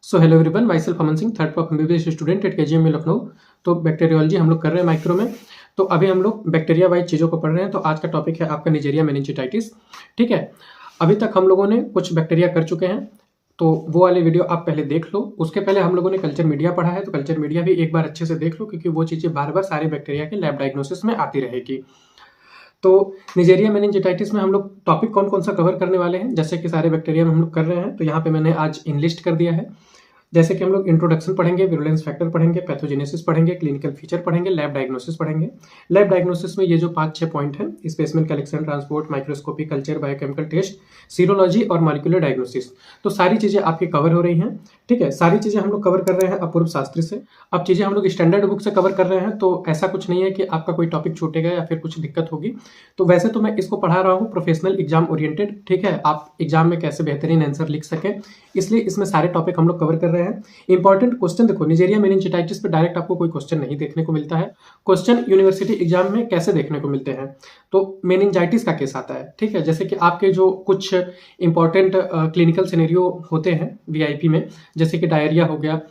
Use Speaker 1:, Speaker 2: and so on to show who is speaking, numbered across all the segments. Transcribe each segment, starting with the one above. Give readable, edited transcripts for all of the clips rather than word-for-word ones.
Speaker 1: So hello everyone, my self Aman Singh, third of MBBS student at KGM में लखनऊ। तो bacteriology हम लोग कर रहे हैं माइक्रो में। तो अभी हम लोग बैक्टीरिया वाइज चीज़ों को पढ़ रहे हैं। तो आज का टॉपिक है आपका निजेरिया मेनिंजाइटिस। ठीक है, अभी तक हम लोगों ने कुछ बैक्टीरिया कर चुके हैं, तो वो वाली वीडियो आप पहले देख लो। उसके पहले हम लोगों ने कल्चर मीडिया पढ़ा है, तो कल्चर मीडिया भी एक बार अच्छे से देख लो, क्योंकि वो चीज़ें बार बार सारे बैक्टीरिया के लैब डायग्नोसिस में आती रहेगी। तो निजेरिया मेनिंजाइटिस में हम लोग टॉपिक कौन कौन सा कवर करने वाले हैं, जैसे कि सारे बैक्टीरिया में हम लोग कर रहे हैं। तो यहाँ पे मैंने आज इनलिस्ट कर दिया है। जैसे कि हम लोग इंट्रोडक्शन पढ़ेंगे, विरुलेंस फैक्टर पढ़ेंगे, पैथोजेनेसिस पढ़ेंगे, क्लिनिकल फीचर पढ़ेंगे, लैब डायग्नोसिस पढ़ेंगे। लैब डायग्नोसिस में ये जो 5-6 पॉइंट है, specimen collection, transport, microscopy, culture, biochemical test, serology और मॉलिक्यूलर डायग्नोसिस, तो सारी चीज़ें आपकी कवर हो रही हैं। ठीक है, सारी चीज़ें हम लोग कवर कर रहे हैं अपूर्व शास्त्री से। अब चीज़ें हम लोग स्टैंडर्ड बुक से कवर कर रहे हैं, तो ऐसा कुछ नहीं है कि आपका कोई टॉपिक छूटेगा या फिर कुछ दिक्कत होगी। तो वैसे तो मैं इसको पढ़ा रहा हूँ प्रोफेशनल एग्जाम ओरिएंटेड। ठीक है, आप एग्जाम में कैसे बेहतरीन आंसर लिख सकें, इसलिए इसमें सारे टॉपिक हम लोग कवर कर रहे हैं। इंपॉर्टेंट क्वेश्चन देखो, निजेरिया मेनिंजाइटिस पे डायरेक्ट आपको कोई क्वेश्चन नहीं देखने को मिलता है। क्वेश्चन यूनिवर्सिटी एग्जाम में कैसे देखने को मिलते हैं, तो मेनिंजाइटिस का केस आता है। ठीक है, जैसे कि आपके जो कुछ इंपॉर्टेंट क्लिनिकल सिनेरियो होते हैं वीआईपी में, जैसे कि डायरिया हो गया,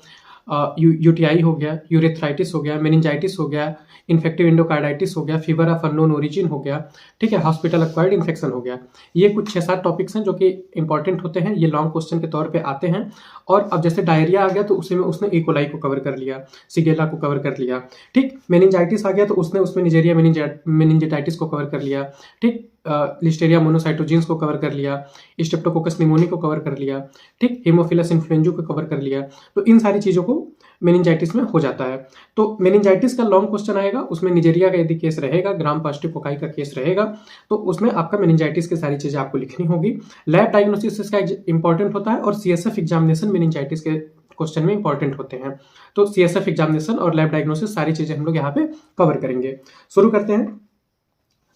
Speaker 1: यूटीआई हो गया, यूरेथ्राइटिस हो गया, मेनिंजाइटिस हो गया, इन्फेक्टिव एंडोकार्डाइटिस हो गया, फीवर ऑफ अननोन ओरिजिन हो गया। ठीक है, हॉस्पिटल एक्वायर्ड इन्फेक्शन हो गया। ये कुछ 6-7 टॉपिक्स हैं जो कि इंपॉर्टेंट होते हैं, ये लॉन्ग क्वेश्चन के तौर पे आते हैं। और अब जैसे डायरिया आ गया तो उसने इकोलाई को कवर कर लिया, सिगेला को कवर कर लिया। ठीक, मेनिंजाइटिस आ गया तो उसमें निजेरिया मेनिंजाइटिस को कवर कर लिया। ठीक, लिस्टेरिया मोनोसाइटोजेंस को कवर कर लिया, स्ट्रेप्टोकोकस निमोनी को कवर कर लिया। ठीक, हेमोफिलस इन्फ्लुएंजा को कवर कर लिया। तो इन सारी चीज़ों को मेनिंजाइटिस में हो जाता है। तो मेनिंजाइटिस का लॉन्ग क्वेश्चन आएगा, उसमें निजेरिया का यदि केस रहेगा, ग्राम पॉजिटिव कोकाई का केस रहेगा, तो उसमें आपका मेनिंजाइटिस की सारी चीज़ें आपको लिखनी होगी। लैब डायग्नोसिस इसका इंपॉर्टेंट होता है, और सीएसएफ एग्जामिनेशन मेनिंजाइटिस के क्वेश्चन में इंपॉर्टेंट होते हैं। तो सीएसएफ एग्जामिनेशन और लैब डायग्नोसिस सारी चीज़ें हम लोग यहाँ पे कवर करेंगे। शुरू करते हैं।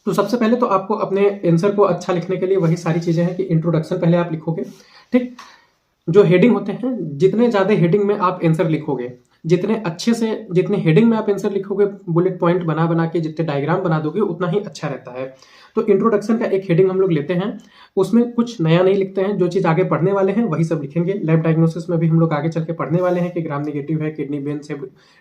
Speaker 1: तो सबसे पहले तो आपको अपने आंसर को अच्छा लिखने के लिए वही सारी चीज़ें हैं कि इंट्रोडक्शन पहले आप लिखोगे। ठीक, जो हेडिंग होते हैं, जितने ज़्यादा हेडिंग में आप आंसर लिखोगे, जितने अच्छे से जितने हेडिंग में आप आंसर लिखोगे, बुलेट पॉइंट बना बना के जितने डायग्राम बना दोगे, उतना ही अच्छा रहता है। तो इंट्रोडक्शन का एक हेडिंग हम लोग लेते हैं, उसमें कुछ नया नहीं लिखते हैं, जो चीज़ आगे पढ़ने वाले हैं वही सब लिखेंगे। लैब डायग्नोसिस में भी हम लोग आगे चल के पढ़ने वाले हैं कि ग्राम नेगेटिव है, किडनी बेन से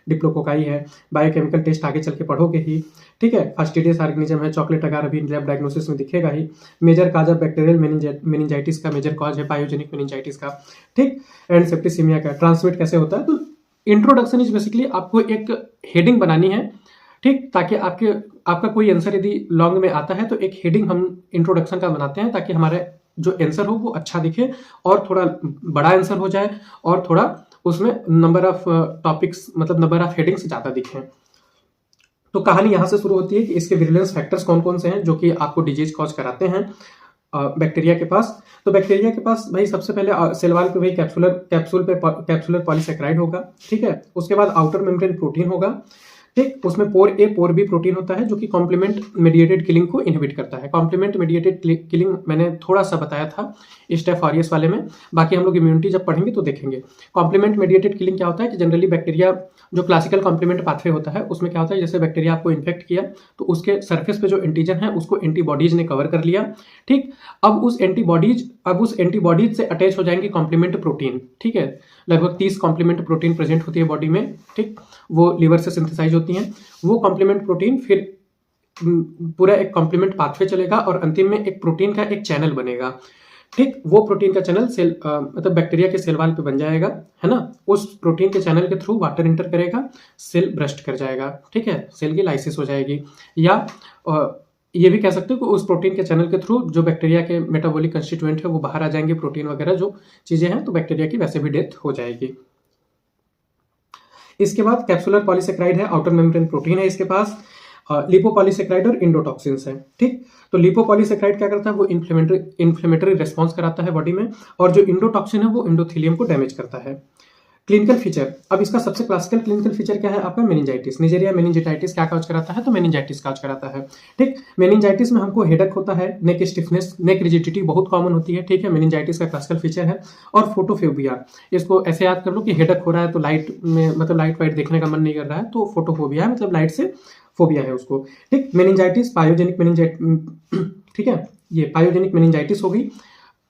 Speaker 1: डिप्लोकोकाई है, बायोकेमिकल टेस्ट आगे चल के पढ़ोगे ही। ठीक है, फास्टिडियस ऑर्गेनिज्म है, चॉकलेट अगार अभी लैब डायग्नोसिस में दिखेगा ही। Major cause of bacterial meningitis का मेजर कॉज है पायोजेनिक मेनिंजाइटिस का। ठीक, एंड सेप्टिसिमिया का ट्रांसमिट कैसे होता है। तो इंट्रोडक्शन इज बेसिकली आपको एक हेडिंग बनानी है। ठीक, ताकि आपका कोई आंसर यदि लॉन्ग में आता है तो एक हेडिंग हम इंट्रोडक्शन का बनाते हैं, ताकि हमारा जो आंसर हो वो अच्छा दिखे और थोड़ा बड़ा आंसर हो जाए, और थोड़ा उसमें नंबर ऑफ टॉपिक्स, मतलब नंबर ऑफ हेडिंग्स ज़्यादा दिखें। तो कहानी यहाँ से शुरू होती है कि इसके विरुलेंस फैक्टर्स कौन कौन से हैं जो कि आपको डिजीज कॉज कराते हैं बैक्टीरिया के पास। तो बैक्टीरिया के पास भाई सबसे पहले सेल वॉल पे भाई कैप्सूलर पॉलीसेकेराइड होगा। ठीक है, उसके बाद आउटर मेम्ब्रेन प्रोटीन होगा। ठीक, उसमें पोर ए पोर बी प्रोटीन होता है जो कि कॉम्प्लीमेंट मेडिएटेड किलिंग को इनहिबिट करता है। कॉम्प्लीमेंट मेडिएटेड किलिंग मैंने थोड़ा सा बताया था स्टेफ ऑरियस वाले में, बाकी हम लोग इम्यूनिटी जब पढ़ेंगे तो देखेंगे। कॉम्प्लीमेंट मेडिएटेड किलिंग क्या होता है कि जनरली बैक्टीरिया जो क्लासिकल कॉम्प्लीमेंट पाथवे होता है, उसमें क्या होता है, जैसे बैक्टीरिया आपको इन्फेक्ट किया तो उसके सरफेस पे जो एंटीजन है उसको एंटीबॉडीज ने कवर कर लिया। ठीक, अब उस एंटीबॉडीज से अटैच हो जाएंगे कॉम्प्लीमेंट प्रोटीन। ठीक है, लगभग 30 कॉम्प्लीमेंट प्रोटीन प्रेजेंट होती है बॉडी में। ठीक, वो लीवर से सिंथेसाइज होती हैं। वो कॉम्प्लीमेंट प्रोटीन फिर पूरा एक कॉम्प्लीमेंट पाथवे चलेगा और अंतिम में एक प्रोटीन का एक चैनल बनेगा। ठीक, वो प्रोटीन का चैनल सेल मतलब बैक्टीरिया के सेल वॉल पे बन जाएगा, है ना। उस प्रोटीन के चैनल के थ्रू वाटर इंटर करेगा, सेल ब्रस्ट कर जाएगा। ठीक है, सेल की लाइसिस हो जाएगी। या ये भी कह सकते हो कि उस प्रोटीन के चैनल के थ्रू जो बैक्टीरिया के मेटाबॉलिक कंस्टिट्यूएंट है वो बाहर आ जाएंगे, प्रोटीन वगैरह जो चीज़ें हैं, तो बैक्टीरिया की वैसे भी डेथ हो जाएगी। इसके बाद कैप्सुलर पॉलीसेकेराइड है, आउटर मेम्ब्रेन प्रोटीन है इसके पास, लिपोपॉलीसेकेराइड और इंडोटॉक्सिन्स है। ठीक, तो लिपोपॉलीसेकेराइड क्या करता है, वो इन्फ्लेमेटरी रेस्पॉन्स कराता है बॉडी में, और जो इंडोटॉक्सिन है वो एंडोथेलियम को डैमेज करता है। क्लिनिकल फीचर, अब इसका सबसे क्लासिकल क्लिनिकल फीचर क्या है आपका, मेनिंजाइटिस। निजेरिया मेनिंजाइटिस क्या काज कराता है, तो मेनिंजाइटिस काज कराता है। ठीक, मेनिंजाइटिस में हमको हेडक होता है, नेक स्टिफनेस, नेक रिजिडिटी बहुत कॉमन होती है। ठीक है, मेनिंजाइटिस का क्लासिकल फीचर है। और फोटोफोबिया, इसको ऐसे याद कर लो कि हेडक हो रहा है तो लाइट में, मतलब लाइट वाइट देखने का मन नहीं कर रहा है, तो फोटोफोबिया है, मतलब लाइट से फोबिया है उसको। ठीक, मेनिंजाइटिस पायोजेनिक मेनिंजाइटिस, ठीक है, ये पायोजेनिक मेनिंजाइटिस हो गई।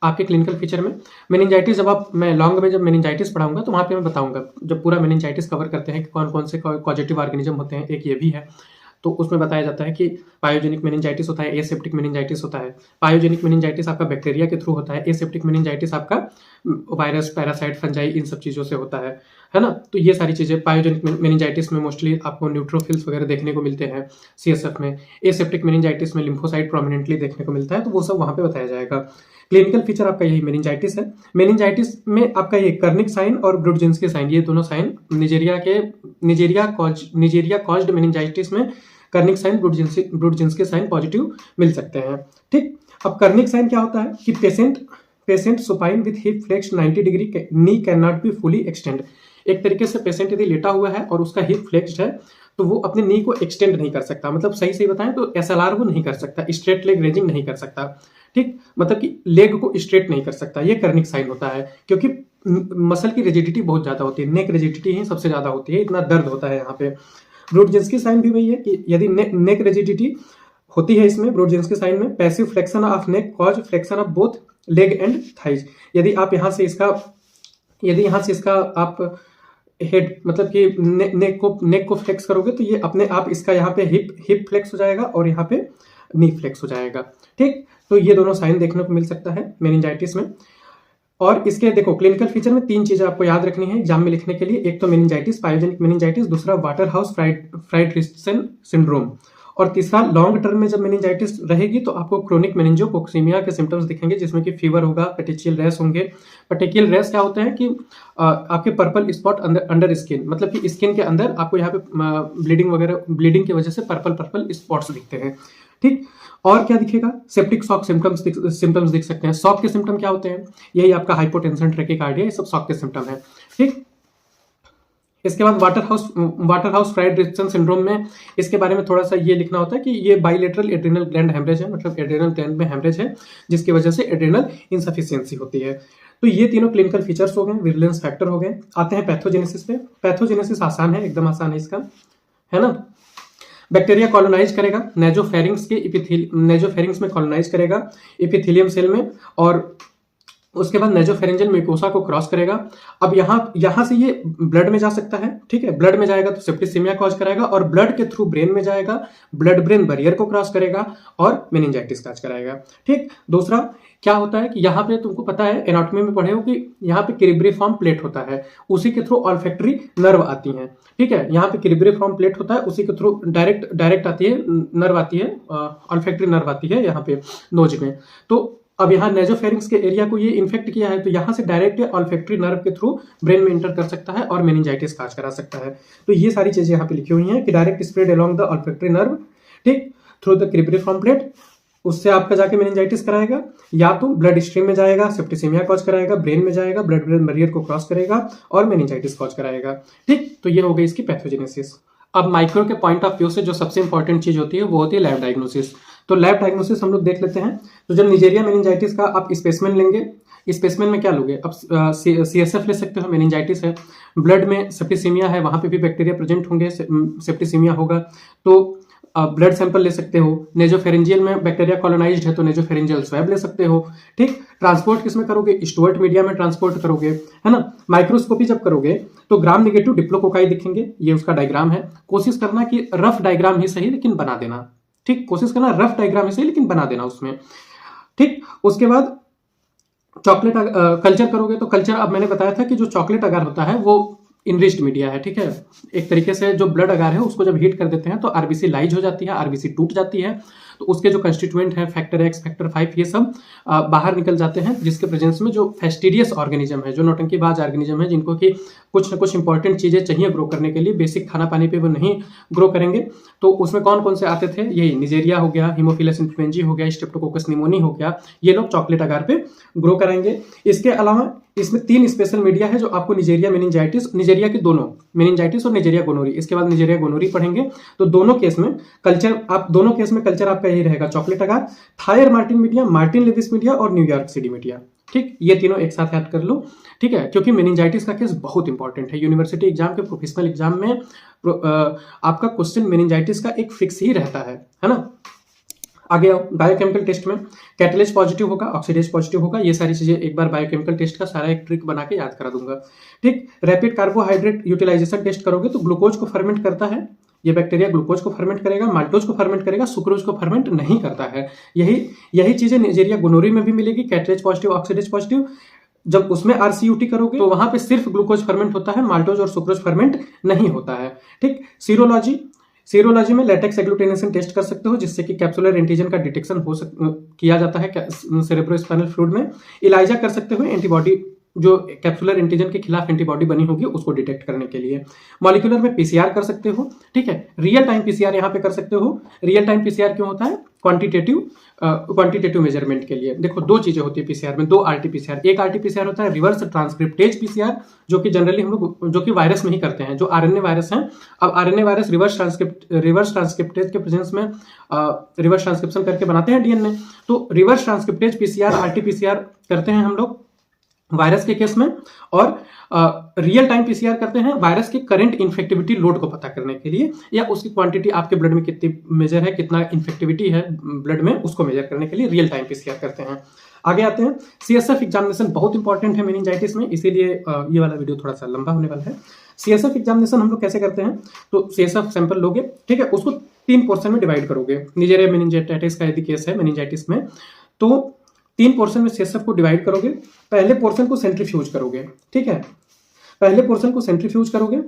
Speaker 1: आपके क्लिनिकल फीचर में मेनिंजाइटिस, मैं लॉन्ग में जब मेनिंजाइटिस पढ़ाऊंगा तो वहाँ पे मैं बताऊंगा, जब पूरा मेनिंजाइटिस कवर करते हैं कि कौन कौन से कॉजेटिव ऑर्गेनिज्म होते हैं, एक ये भी है। तो उसमें बताया जाता है कि पायोजेनिक मेनिंजाइटिस होता है, एसेप्टिक मेनिंजाइटिस होता है। पायोजेनिक मेनिंजाइटिस आपका बैक्टीरिया के थ्रू होता है, एसेप्टिक मेनिंजाइटिस आपका वायरस, पैरासाइट, फंजाई, इन सब चीज़ों से होता है ना। तो ये सारी चीज़ें पायोजेनिक मेनिंजाइटिस में मोस्टली आपको न्यूट्रोफिल्स वगैरह देखने को मिलते हैं सीएसएफ में। एसेप्टिक मेनिंजाइटिस में लिम्फोसाइट प्रोमिनेंटली देखने को मिलता है, तो वो सब वहाँ पे बताया जाएगा। क्लिनिकल फीचर आपका यही मेनिंजाइटिस है। मेनिंजाइटिस में आपका ये कर्निक साइन और ब्रुडजिंस्की साइन, ये दोनों साइन निजेरिया कॉज्ड मेनिंजाइटिस में कर्निक साइन, ब्रुडजिंस्की साइन पॉजिटिव मिल सकते हैं। ठीक, अब कर्निक साइन क्या होता है कि patient supine with hip flexed 90 degree, knee can not be fully extend. एक तरीके से पेशेंट यदि लेटा हुआ है और उसका हिप फ्लेक्स्ड है तो वो अपने नी को एक्सटेंड नहीं कर सकता, मतलब सही बताएं तो एसएलआर वो नहीं कर सकता, स्ट्रेट लेग रेजिंग नहीं कर सकता। ठीक, मतलब कि लेग को स्ट्रेट नहीं कर सकता, ये कर्निक साइन होता है, क्योंकि मसल की रिजिडिटी बहुत ज्यादा होती है, नेक रिजिडिटी ही सबसे ज्यादा होती है, इतना दर्द होता है यहाँ पे। ब्रुडजिंस्की साइन भी वही है कि यदि नेक रिजिडिटी होती है इसमें, ब्रुडजिंस्की साइन में passive flexion of neck cause flexion of both leg and thighs. यदि यहाँ से इसका आप हेड, मतलब कि नेक को फ्लेक्स करोगे तो ये अपने आप इसका यहाँ पे हिप फ्लेक्स हो जाएगा और यहाँ पे नी फ्लेक्स हो जाएगा। ठीक, तो ये दोनों साइन देखने को मिल सकता है मेनिंजाइटिस में। और इसके देखो क्लिनिकल फीचर में 3 चीजें आपको याद रखनी है एग्जाम में लिखने के लिए। एक तो मेनिंजाइटिस, पायोजेनिक मेनिंजाइटिस, दूसरा वाटर हाउस फ्राइडरिचसन सिंड्रोम, और तीसरा लॉन्ग टर्म में जब मेनिंजाइटिस रहेगी तो आपको क्रोनिक मेनिंजोकोक्सीमिया के सिम्टम्स दिखेंगे, जिसमें कि फीवर होगा, पेटिचियल रैश होंगे। पेटिचियल रैश क्या होता है कि आपके पर्पल स्पॉट अंडर स्किन, मतलब कि स्किन के अंदर आपको यहाँ पे ब्लीडिंग की वजह से पर्पल स्पॉट्स दिखते हैं। ठीक, और क्या दिखेगा, सेप्टिक शॉक सिम्टम्स दिख सकते हैं। शॉक के सिम्टम क्या होते हैं, यही आपका हाइपोटेंशन, ट्रैकिकार्डिया, ये सब शॉक के सिम्टम है। ठीक, इसके बाद वाटर हाउस फ्राइडरिचसन सिंड्रोम में इसके बारे में थोड़ा सा ये लिखना होता है कि ये बाइलेटरल एड्रेनल ग्लैंड हेमरेज है, मतलब एड्रेनल ग्लैंड में हेमरेज है जिसकी वजह से एड्रेनल इनसफिशियंसी होती है। तो ये तीनों क्लिनिकल फीचर्स हो गए, विजिलेंस फैक्टर हो गए। आते हैं पैथोजेनेसिस पे। पैथोजेनेसिस आसान है, एकदम आसान है इसका, है ना। बैक्टीरिया कॉलोनाइज करेगा नेजोफेरिंग्स में कॉलोनाइज करेगा एपिथेलियम सेल में, और उसके बाद नेजोफेरेंजियल म्यूकोसा को क्रॉस करेगा। अब यहाँ से ये ब्लड में जा सकता है। ठीक है, ब्लड में जाएगा तो सेप्टिसेमिया कॉज कराएगा, और ब्लड के थ्रू ब्रेन में जाएगा, ब्लड ब्रेन बैरियर को क्रॉस करेगा और मेनिंजाइटिस कॉज कराएगा। ठीक, दूसरा क्या होता है कि यहाँ पे तुमको पता है, एनाटॉमी में पढ़े हो कि यहाँ पे क्रिब्रिफॉर्म प्लेट होता है, उसी के थ्रू ऑल्फैक्टरी नर्व आती है। ठीक है, यहाँ पे क्रिब्रिफॉर्म प्लेट होता है, उसी के थ्रू डायरेक्ट आती है नर्व आती है, ऑल्फैक्टरी नर्व आती है यहाँ पे नोज में। तो अब यहाँ नेजोफेरिंग्स के एरिया को ये इन्फेक्ट किया है, तो यहाँ से डायरेक्ट ऑल्फैक्टरी नर्व के थ्रू ब्रेन में इंटर कर सकता है और मेनिंजाइटिस कॉज करा सकता है। तो ये सारी चीजें यहाँ पे लिखी हुई हैं कि direct spread along the olfactory nerve, ठीक, थ्रू द क्रिब्रिफॉर्म प्लेट, उससे आपका जाके मेनिंजाइटिस कराएगा, या तो ब्लड स्ट्रीम में जाएगा, सेप्टिसेमिया कॉज कराएगा, ब्रेन में जाएगा, ब्लड ब्रेन बैरियर को क्रॉस करेगा और मेनिंजाइटिस कॉज कराएगा। ठीक, तो ये हो गई इसकी पैथोजेनेसिस। अब माइक्रो के पॉइंट ऑफ व्यू से जो सबसे इंपॉर्टेंट चीज होती है वो होती है लैब डायग्नोसिस। तो लैब डायग्नोसिस हम लोग देख लेते हैं। तो जब निजेरिया मेनिंजाइटिस का आप स्पेसिमेन लेंगे, स्पेसिमेन में क्या लोगे, अब सीएसएफ ले सकते हो, मेनिंजाइटिस है, ब्लड में सेप्टिसेमिया है, वहां पे भी बैक्टीरिया प्रेजेंट होंगे, सेप्टिसेमिया होगा, तो ब्लड सैंपल ले सकते हो। नेजोफेरेंजियल में बैक्टीरिया कॉलोनाइज्ड है तो नेजोफेरेंजियल स्वैब ले सकते हो। ठीक, ट्रांसपोर्ट किसमें करोगे, स्टुअर्ट मीडिया में ट्रांसपोर्ट करोगे, है ना। माइक्रोस्कोपी जब करोगे तो ग्राम नेगेटिव डिप्लोकोकाई दिखेंगे, ये उसका डायग्राम है। कोशिश करना कि रफ डायग्राम ही सही लेकिन बना देना। ठीक, कोशिश करना रफ डायग्राम ही सही लेकिन बना देना उसमें। ठीक, उसके बाद चॉकलेट कल्चर करोगे तो कल्चर, अब मैंने बताया था कि जो चॉकलेट अगर होता है वो इनरिच्ड मीडिया है। ठीक है, एक तरीके से जो ब्लड अगार है उसको जब हीट कर देते हैं तो आरबीसी लाइज हो जाती है, आरबीसी टूट जाती है, तो उसके जो कंस्टिट्यूएंट है फैक्टर एक्स, फैक्टर 5, ये सब बाहर निकल जाते हैं, जिसके प्रेजेंस में जो फैस्टिडियस ऑर्गेनिज्म है, जो नौटंकीबाज ऑर्गेनिज्म है, जिनको कि कुछ ना कुछ इंपॉर्टेंट चीजें चाहिए ग्रो करने के लिए, बेसिक खाना पानी पे वो नहीं ग्रो करेंगे, तो उसमें कौन कौन से आते थे, यही निजेरिया हो गया, हिमोफिलस इन्फ्लुएंजी हो गया, स्ट्रेप्टोकोकस निमोनी हो गया, ये लोग चॉकलेट अगार पे ग्रो कराएंगे। इसके अलावा इसमें 3 स्पेशल मीडिया है जो आपको निजेरिया मेनिंजाइटिस, निजेरिया के दोनों मेनिंजाइटिस और निजेरिया गोनोरी, इसके बाद निजेरिया गोनोरी पढ़ेंगे, तो दोनों केस में कल्चर आपका यही रहेगा, chocolate agar, Thayer Martin media, Martin Lewis media और न्यूयॉर्क सिटी मीडिया। ठीक, ये तीनों एक साथ याद कर लो। ठीक है, क्योंकि मेनिंजाइटिस का केस बहुत इंपॉर्टेंट है, यूनिवर्सिटी एग्जाम के प्रोफेशनल एग्जाम में आपका क्वेश्चन मेनिंजाइटिस का एक फिक्स ही रहता है ना। आगे आओ बायोकेमिकल टेस्ट में कैटलिस्ट पॉजिटिव होगा, ऑक्सीडेज पॉजिटिव होगा, ये सारी चीजें एक बार बायोकेमिकल टेस्ट का सारा एक ट्रिक बना के याद करा दूंगा। ठीक, रैपिड कार्बोहाइड्रेट यूटिलाइजेशन टेस्ट करोगे तो ग्लूकोज को फर्मेंट करता है, ये बैक्टीरिया ग्लूकोज को फर्मेंट करेगा, माल्टोज को फर्मेंट करेगा, सुक्रोज को फर्मेंट नहीं करता है। यही चीजें निजेरिया गोनोरी में भी मिलेगी, कैटलिस्ट पॉजिटिव, ऑक्सीडेज पॉजिटिव। जब उसमें आरसीयूटी करोगे तो वहां पे सिर्फ ग्लूकोज फर्मेंट होता है, माल्टोज और सुक्रोज फर्मेंट नहीं होता है। ठीक, सीरोलॉजी में लेटेक्स एग्लूटिनेशन टेस्ट कर सकते हो, जिससे कि कैप्सुलर एंटीजन का डिटेक्शन किया जाता है सेरेब्रोस्पाइनल फ्लूइड में। इलाइजा कर सकते हो, एंटीबॉडी जो कैप्सुलर एंटीजन के खिलाफ एंटीबॉडी बनी होगी उसको डिटेक्ट करने के लिए। मॉलिक्यूलर में पीसीआर कर सकते हो, ठीक है। रियल टाइम पीसीआर यहाँ पे कर सकते हो। रियल टाइम पीसीआर क्यों होता है? क्वांटिटेटिव मेजरमेंट के लिए। देखो दो चीजें होती है पीसीआर में, दो आरटीपीसीआर। एक आरटीपीसीआर होता है रिवर्स ट्रांसक्रिप्टेज पीसीआर, जो कि जनरली हम लोग जो कि वायरस में ही करते हैं, जो आरएनए वायरस हैं। अब आरएनए वायरस रिवर्स ट्रांसक्रिप्टेज के प्रेजेंस में रिवर्स ट्रांसक्रिप्शन करके बनाते हैं डीएनए। तो रिवर्स ट्रांसक्रिप्टेज पीसीआर, आरटीपीसीआर करते हैं हम लोग वायरस के केस में, और रियल टाइम पीसीआर करते हैं वायरस के करंट इन्फेक्टिविटी लोड को पता करने के लिए, या उसकी क्वांटिटी आपके ब्लड में कितनी मेजर है, कितना इन्फेक्टिविटी है ब्लड में, उसको मेजर करने के लिए रियल टाइम पीसीआर करते हैं। आगे आते हैं, सीएसएफ एग्जामिनेशन बहुत इंपॉर्टेंट है मेनिंजाइटिस में, इसीलिए ये वाला वीडियो थोड़ा सा लंबा होने वाला है। सीएसएफ एग्जामिनेशन हम लोग कैसे करते हैं? तो सीएसएफ सैंपल लोगे, ठीक है, उसको 3 पोर्शन में डिवाइड करोगे। निजेरिया मेनिंजाइटिस का यदि केस है मेनिंजाइटिस में, तो 3 पोर्शन में सीएसएफ को डिवाइड करोगे। पहले पोर्शन को सेंट्रीफ्यूज करोगे, ठीक है, पहले पोर्शन को सेंट्रीफ्यूज करोगे।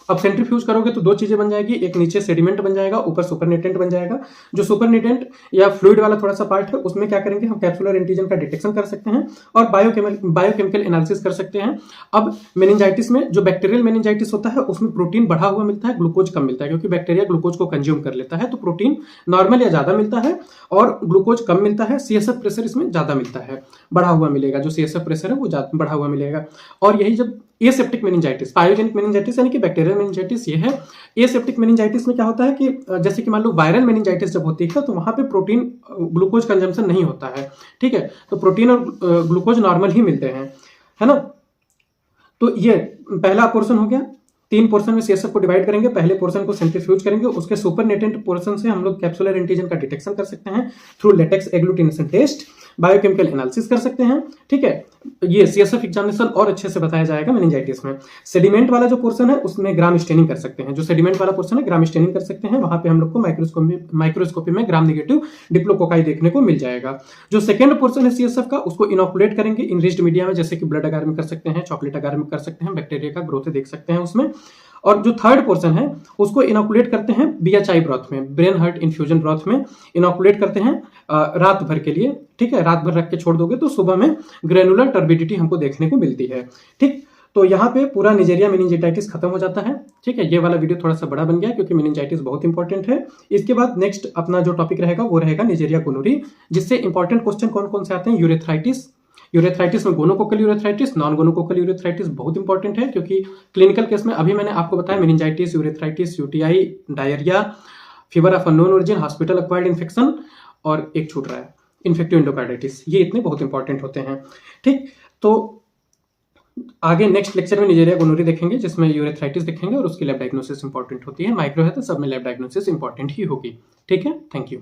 Speaker 1: अब सेंट्रीफ्यूज करोगे तो दो चीजें बन जाएगी, एक नीचे सेडिमेंट बन जाएगा, ऊपर सुपरनेटेंट बन जाएगा। जो सुपरनेटेंट या फ्लूइड वाला थोड़ा सा पार्ट है, उसमें क्या करेंगे हम, कैप्सुलर एंटीजन का डिटेक्शन कर सकते हैं और बायोकेमिकल एनालिसिस कर सकते हैं। अब मेनिंजाइटिस में जो बैक्टीरियल मेनिंजाइटिस होता है उसमें प्रोटीन बढ़ा हुआ मिलता है, ग्लूकोज कम मिलता है, क्योंकि बैक्टीरिया ग्लूकोज को कंज्यूम कर लेता है, तो प्रोटीन नॉर्मल या ज्यादा मिलता है और ग्लूकोज कम मिलता है। सीएसएफ प्रेशर इसमें ज्यादा मिलता है, बढ़ा हुआ मिलेगा। जो सीएसएफ प्रेशर है वो बढ़ा हुआ मिलेगा। और यही जब एसेप्टिक मेनिंजाइटिस, पायोजेनिक मेनिंजाइटिस यानी कि बैक्टीरियल मेनिंजाइटिस ये है। एसेप्टिक मेनिंजाइटिस में क्या होता है कि जैसे कि मान लो वायरल मेनिंजाइटिस जब होती है तो वहां पे प्रोटीन ग्लूकोज कंजम्पशन नहीं होता है, ठीक है, तो प्रोटीन और ग्लूकोज नॉर्मल ही मिलते हैं, है ना। तो ये पहला पोर्शन हो गया। 3 पोर्शन में सीएसएफ को डिवाइड करेंगे, पहले पोर्शन को सेंट्रीफ्यूज करेंगे, उसके सुपरनेटेंट पोर्शन से हम लोग कैप्सुलर एंटीजन का डिटेक्शन कर सकते हैं through latex agglutination test, biochemical analysis कर सकते हैं, ठीक है। ये सीएसएफ एग्जामिनेशन और अच्छे से बताया जाएगा मेनिंजाइटिस में। सेडिमेंट वाला जो पोर्शन है उसमें ग्राम स्टेनिंग कर सकते हैं, जो सेडिमेंट वाला पोर्शन है ग्राम स्टेनिंग कर सकते हैं, वहां पे हम लोग को माइक्रोस्कोपी में ग्राम नेगेटिव डिप्लोकोकाई देखने को मिल जाएगा। जो सेकंड पोर्शन है सीएसएफ का, उसको इनोकुलेट करेंगे इनरिच्ड मीडिया में, जैसे कि ब्लड अगार में कर सकते हैं, चॉकलेट अगार में कर सकते हैं, बैक्टीरिया का ग्रोथ देख सकते हैं उसमें। और जो थर्ड पोर्शन है उसको इनोकुलेट करते हैं बीएचआई ब्रॉथ में, ब्रेन हार्ट इन्फ्यूजन ब्रॉथ में इनोकुलेट करते हैं रात भर के लिए, ठीक है। रात भर रख के छोड़ दोगे तो सुबह में ग्रेनुलर टर्बिडिटी हमको देखने को मिलती है, ठीक। तो यहाँ पे पूरा निजेरिया मेनिंजाइटिस खत्म हो जाता है, ठीक है। ये वाला वीडियो थोड़ा सा बड़ा बन गया क्योंकि मेनिंजाइटिस बहुत इंपॉर्टेंट है। इसके बाद नेक्स्ट अपना जो टॉपिक रहेगा वो रहेगा निजेरिया गोनोरी, जिससे इंपॉर्टेंट क्वेश्चन कौन कौन से आते हैं। यूरेथ्राइटिस में gonococcal urethritis, non gonococcal urethritis बहुत इंपॉर्टेंट है, क्योंकि क्लिनिकल केस में अभी मैंने आपको बताया meningitis, urethritis, UTI, diarrhoea, fever of unknown origin, hospital acquired infection, और एक छूट रहा है इन्फेक्टिव एंडोकार्डाइटिस। ये इतने बहुत इंपॉर्टेंट होते हैं, ठीक। तो आगे नेक्स्ट लेक्चर में निजेरिया गोनोरी देखेंगे, जिसमें यूरेथ्राइटिस देखेंगे और उसकी लैब डायग्नोसिस इंपॉर्टेंट होती है। माइक्रो है तो सब में लैब डायग्नोसिस इंपॉर्टेंट ही होगी, ठीक है। Thank you.